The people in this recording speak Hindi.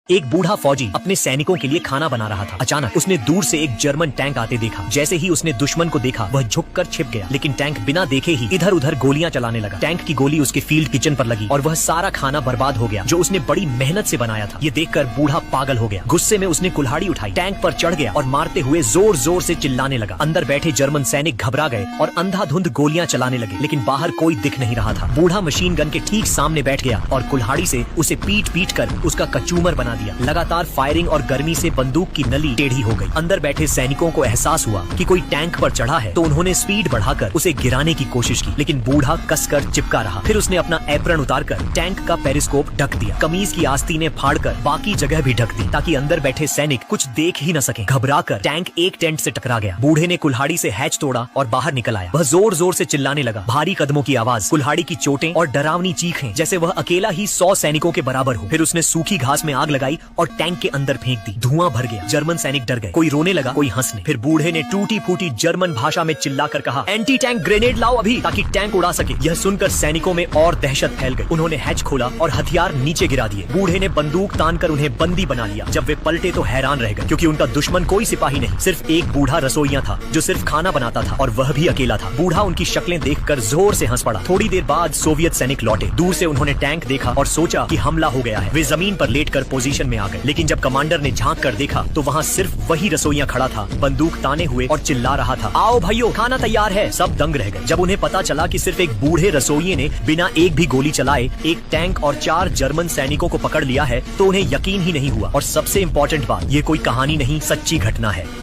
एक बूढ़ा फौजी अपने सैनिकों के लिए खाना बना रहा था। अचानक उसने दूर से एक जर्मन टैंक आते देखा। जैसे ही उसने दुश्मन को देखा वह झुककर छिप गया, लेकिन टैंक बिना देखे ही इधर उधर गोलियां चलाने लगा। टैंक की गोली उसके फील्ड किचन पर लगी और वह सारा खाना बर्बाद हो गया जो उसने बड़ी मेहनत से बनाया था। ये देखकर बूढ़ा पागल हो गया। गुस्से में उसने कुल्हाड़ी उठाई, टैंक पर चढ़ गया और मारते हुए जोर जोर से चिल्लाने लगा। अंदर बैठे जर्मन सैनिक घबरा गए और अंधाधुंध गोलियां चलाने लगे, लेकिन बाहर कोई दिख नहीं रहा था। बूढ़ा मशीन गन के ठीक सामने बैठ गया और कुल्हाड़ी से उसे पीट पीट कर उसका कचूमर बना दिया। लगातार फायरिंग और गर्मी से बंदूक की नली टेढ़ी हो गई। अंदर बैठे सैनिकों को एहसास हुआ कि कोई टैंक पर चढ़ा है, तो उन्होंने स्पीड बढ़ाकर उसे गिराने की कोशिश की, लेकिन बूढ़ा कसकर चिपका रहा। फिर उसने अपना एप्रन उतारकर टैंक का पेरिस्कोप ढक दिया। कमीज की आस्तीनें फाड़कर बाकी जगह भी ढक दी, ताकि अंदर बैठे सैनिक कुछ देख ही न सके। घबराकर टैंक एक टेंट से टकरा गया। बूढ़े ने कुल्हाड़ी से हैच तोड़ा और बाहर निकल आया। वह जोर जोर से चिल्लाने लगा। भारी कदमों की आवाज, कुल्हाड़ी की चोटें और डरावनी चीखें, जैसे वह अकेला ही 100 सैनिकों के बराबर हो। फिर उसने सूखी घास में आग लगाई और टैंक के अंदर फेंक दी। धुआं भर गया। जर्मन सैनिक डर गए, कोई रोने लगा, कोई हंसने। फिर बूढ़े ने टूटी फूटी जर्मन भाषा में चिल्लाकर कहा, एंटी टैंक ग्रेनेड लाओ अभी, ताकि टैंक उड़ा सके। यह सुनकर सैनिकों में और दहशत फैल गई। उन्होंने हैच खोला और हथियार नीचे गिरा दिए। बूढ़े ने बंदूक तानकर उन्हें बंदी बना लिया। जब वे पलटे तो हैरान रह गए, क्योंकि उनका दुश्मन कोई सिपाही नहीं, सिर्फ एक बूढ़ा रसोइया था जो सिर्फ खाना बनाता था, और वह भी अकेला था। बूढ़ा उनकी शक्लें देखकर जोर से हंस पड़ा। थोड़ी देर बाद सोवियत सैनिक लौटे। दूर से उन्होंने टैंक देखा और सोचा कि हमला हो गया है। वे जमीन पर लेटकर पोजीशन में आ गए, लेकिन जब कमांडर ने झांक कर देखा तो वहाँ सिर्फ वही रसोइया खड़ा था, बंदूक ताने हुए और चिल्ला रहा था, आओ भाइयों, खाना तैयार है। सब दंग रह गए जब उन्हें पता चला कि सिर्फ एक बूढ़े रसोइये ने बिना एक भी गोली चलाए एक टैंक और 4 जर्मन सैनिकों को पकड़ लिया है, तो उन्हें यकीन ही नहीं हुआ। और सबसे इम्पोर्टेंट बात, ये कोई कहानी नहीं, सच्ची घटना है।